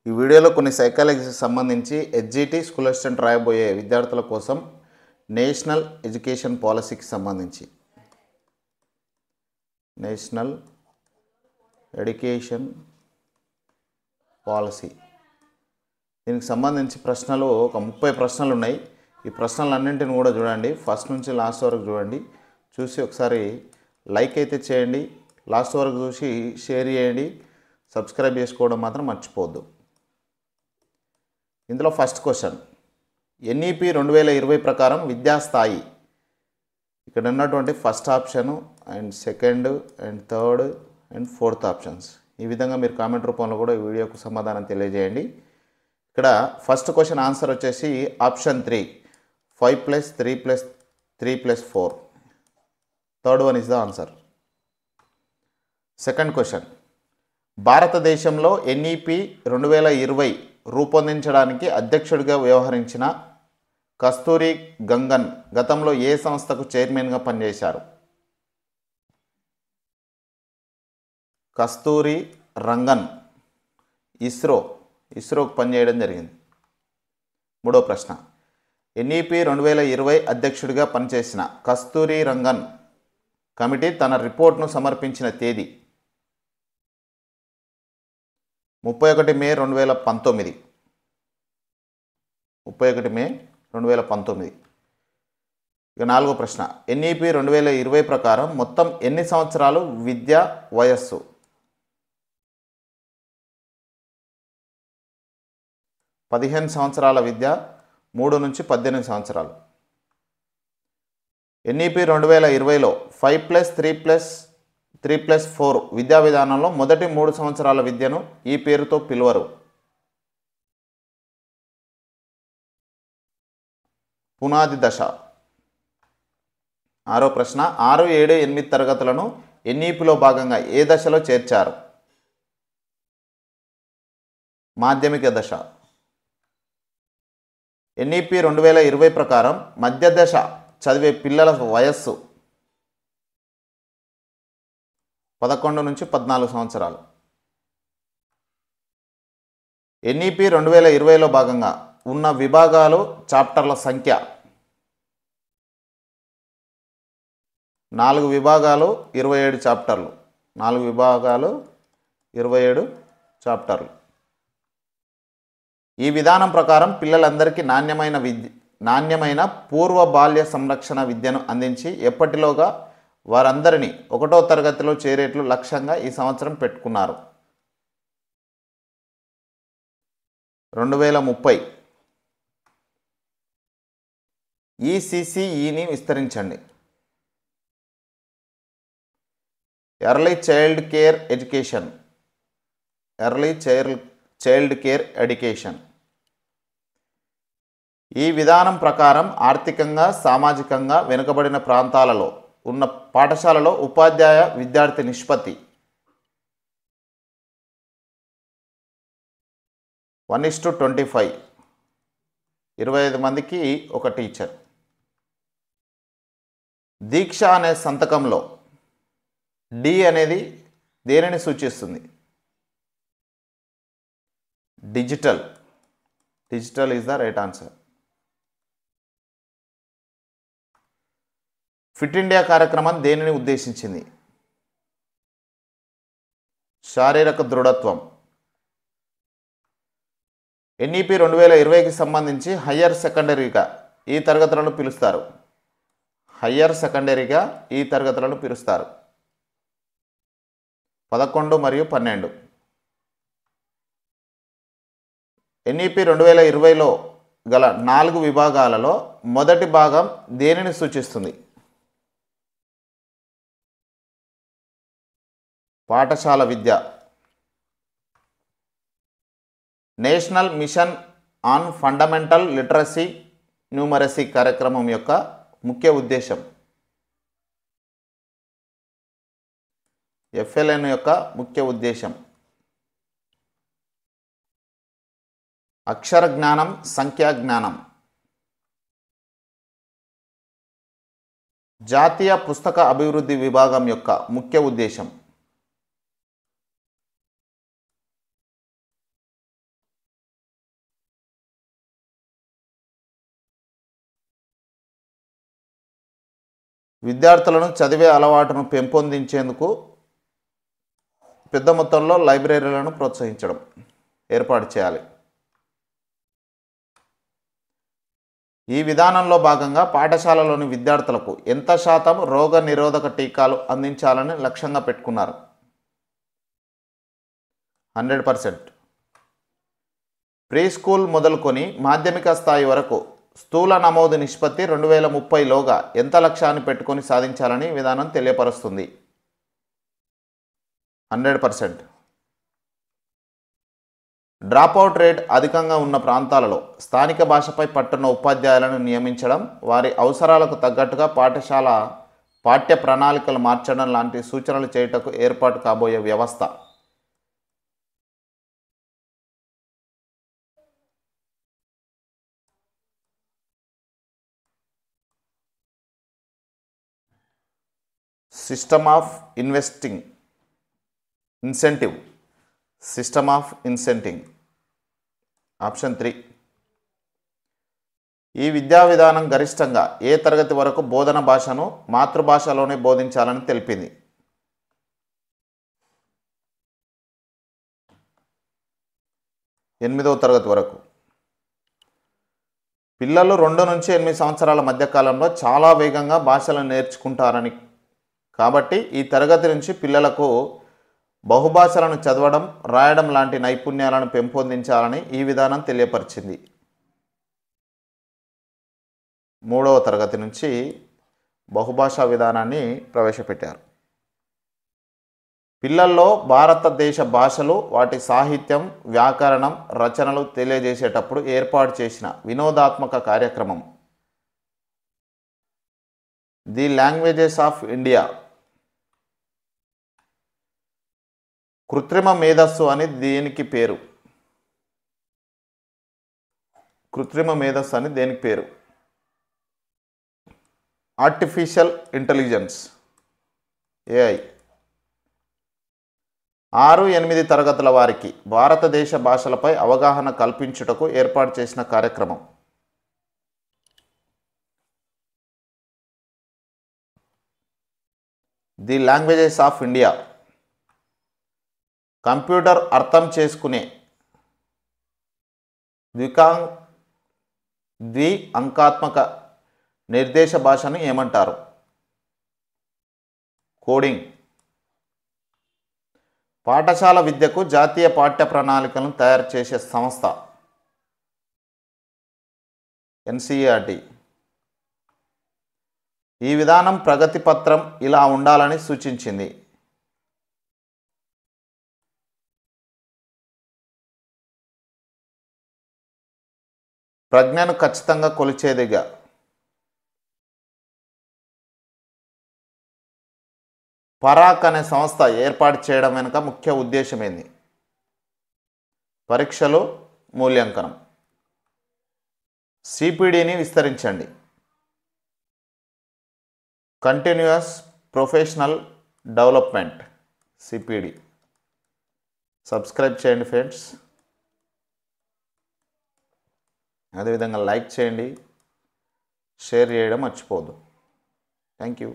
ఈ వీడియోలో కొన్ని సైకాలజీకి సంబంధించి ఎస్జిటి స్కూల్ అసిస్టెంట్ రాయబోయే విద్యార్థుల కోసం నేషనల్ ఎడ్యుకేషన్ పాలసీకి సంబంధించి నేషనల్ ఎడ్యుకేషన్ పాలసీ దీనికి సంబంధించి ప్రశ్నలు ఒక 30 ప్రశ్నలు ఉన్నాయి. ఈ ప్రశ్నలన్నింటిని కూడా చూడండి, ఫస్ట్ నుంచి లాస్ట్ వరకు చూడండి. చూసి ఒకసారి లైక్ అయితే చేయండి, లాస్ట్ వరకు చూసి షేర్ చేయండి, సబ్స్క్రైబ్ చేసుకోవడం మాత్రం మర్చిపోవద్దు. ఇందులో ఫస్ట్ క్వశ్చన్, ఎన్ఈపి 2020 ప్రకారం విద్యాస్థాయి, ఇక్కడ ఉన్నటువంటి first option and second and third and fourth options. ఈ విధంగా మీరు కామెంట్ రూపంలో కూడా ఈ వీడియోకు సమాధానం తెలియజేయండి. ఇక్కడ ఫస్ట్ క్వశ్చన్ ఆన్సర్ వచ్చేసి option 3, 5 + 3 + 3 + 4. Third one is the answer. Second question, భారతదేశంలో ఎన్ఈపి 2020 రూపొందించడానికి అధ్యక్షుడిగా వ్యవహరించిన కస్తూరి గంగన్ గతంలో ఏ సంస్థకు చైర్మన్గా పనిచేశారు? కస్తూరి రంగన్ ఇస్రోకు పనిచేయడం జరిగింది. మూడో ప్రశ్న, ఎన్ఈపి 2020 అధ్యక్షుడిగా పనిచేసిన కస్తూరి రంగన్ కమిటీ తన రిపోర్ట్ను సమర్పించిన తేదీ 31 మే 2019. 31 మే 2019. ఇక నాలుగో ప్రశ్న, ఎన్ఈపి 2020 ప్రకారం మొత్తం ఎన్ని సంవత్సరాలు విద్యా వయస్సు? 15 సంవత్సరాల విద్య, 3 నుంచి 18 సంవత్సరాలు. ఎన్ఈపి 2020లో 5 + 3 + 3 + 4 విద్యా విధానంలో మొదటి 3 సంవత్సరాల విద్యను ఈ పేరుతో పిలువరు. పునాది దశ. ఆరో ప్రశ్న, 6, 7, 8 తరగతులను ఎన్ఈపిలో భాగంగా ఏ దశలో చేర్చారు? మాధ్యమిక దశ. ఎన్ఈపి 2020 ప్రకారం మధ్య దశ చదివే పిల్లల వయస్సు 11 నుంచి 14 సంవత్సరాలు. ఎన్ఈపి 2020లో భాగంగా ఉన్న విభాగాలు, చాప్టర్ల సంఖ్య 4 విభాగాలు, 27 చాప్టర్లు. 4 విభాగాలు, 27 చాప్టర్లు. ఈ విధానం ప్రకారం పిల్లలందరికీ నాణ్యమైన పూర్వ బాల్య సంరక్షణ విద్యను అందించి ఎప్పటిలోగా వారందరినీ 1వ తరగతిలో చేరేట్లు లక్ష్యంగా ఈ సంవత్సరం పెట్టుకున్నారు. 2030. ఈసీసీఈని విస్తరించండి. Early child care education. Early child care education. ఈ విధానం ప్రకారం ఆర్థికంగా, సామాజికంగా వెనుకబడిన ప్రాంతాలలో ఉన్న పాఠశాలలో ఉపాధ్యాయ విద్యార్థి నిష్పత్తి 1:25. 25 మందికి ఒక టీచర్. దీక్ష అనే సంతకంలో డి అనేది దేనిని సూచిస్తుంది? Digital. Digital is the right answer. Fit India కార్యక్రమం దేనిని ఉద్దేశించింది? శారీరక దృఢత్వం. ఎన్ఈపి 2020కి సంబంధించి హయ్యర్ సెకండరీగా ఈ తరగతులను పిలుస్తారు. హయ్యర్ సెకండరీగా ఈ తరగతులను పిలుస్తారు 11 మరియు 12. ఎన్ఈపి 2020లో గల 4 విభాగాలలో మొదటి భాగం దేనిని సూచిస్తుంది? పాఠశాల విద్య. National mission on fundamental literacy numeracy కార్యక్రమం యొక్క ముఖ్య ఉద్దేశం. ఎఫ్ఎల్ఎన్ యొక్క ముఖ్య ఉద్దేశం అక్షర జ్ఞానం, సంఖ్యా జ్ఞానం. జాతీయ పుస్తక అభివృద్ధి విభాగం యొక్క ముఖ్య ఉద్దేశం విద్యార్థులను చదివే అలవాటును పెంపొందించేందుకు పెద్ద మొత్తంలో లైబ్రరీలను ప్రోత్సహించడం, ఏర్పాటు చేయాలి. ఈ విధానంలో భాగంగా పాఠశాలలోని విద్యార్థులకు ఎంత శాతం రోగ నిరోధక టీకాలు అందించాలని లక్ష్యంగా పెట్టుకున్నారు? 100%. ప్రీ స్కూల్ మొదలుకొని మాధ్యమిక స్థాయి వరకు స్థూల నమోదు నిష్పత్తి 2030లోగా ఎంత లక్ష్యాన్ని పెట్టుకొని సాధించాలని విధానం తెలియపరుస్తుంది? 100%. డ్రాపౌట్ రేట్ అధికంగా ఉన్న ప్రాంతాలలో స్థానిక భాషపై పట్టున్న ఉపాధ్యాయులను నియమించడం, వారి అవసరాలకు తగ్గట్టుగా పాఠశాల పాఠ్య ప్రణాళికలు మార్చడం లాంటి సూచనలు చేయుటకు ఏర్పాటు కాబోయే వ్యవస్థ. System of incentive. System of incentive. Option 3. ఈ విద్యా విధానం గరిష్టంగా ఏ తరగతి వరకు బోధన భాషను మాతృభాషలోనే బోధించాలని తెలిపింది? 8వ తరగతి వరకు. పిల్లలు 2 నుంచి 8 సంవత్సరాల మధ్యకాలంలో చాలా వేగంగా భాషలను నేర్చుకుంటారని, కాబట్టి ఈ తరగతి నుంచి పిల్లలకు బహుభాషలను చదవడం, రాయడం లాంటి నైపుణ్యాలను పెంపొందించాలని ఈ విధానం తెలియపరిచింది. 3వ తరగతి నుంచి బహుభాషా విధానాన్ని ప్రవేశపెట్టారు. పిల్లల్లో భారతదేశ భాషలు, వాటి సాహిత్యం, వ్యాకరణం, రచనలు తెలియజేసేటప్పుడు ఏర్పాటు చేసిన వినోదాత్మక కార్యక్రమం ది లాంగ్వేజెస్ ఆఫ్ ఇండియా. కృత్రిమ మేధస్సు అని దేనికి పేరు? కృత్రిమ మేధస్సు అని దేనికి పేరు? Artificial intelligence, AI. 6-8 తరగతుల వారికి భారతదేశ భాషలపై అవగాహన కల్పించుటకు ఏర్పాటు చేసిన కార్యక్రమం. The languages of India. Computer అర్థం చేసుకునే ద్వి అంకాత్మక నిర్దేశ భాషను ఏమంటారు? కోడింగ్. పాఠశాల విద్యకు జాతీయ పాఠ్య ప్రణాళికలను తయారు చేసే సంస్థ NCERT. ఈ విధానం ప్రగతి పత్రం ఇలా ఉండాలని సూచించింది. ప్రజ్ఞను ఖచ్చితంగా కొలిచేదిగా. పరాక్ అనే సంస్థ ఏర్పాటు చేయడం వెనుక ముఖ్య ఉద్దేశం ఏంది? పరీక్షలు, మూల్యాంకనం. CPDని విస్తరించండి. Continuous professional development, CPD. Subscribe చేయండి ఫ్రెండ్స్. అదేవిధంగా లైక్ చేయండి, షేర్ చేయడం మర్చిపోవద్దు. Thank you.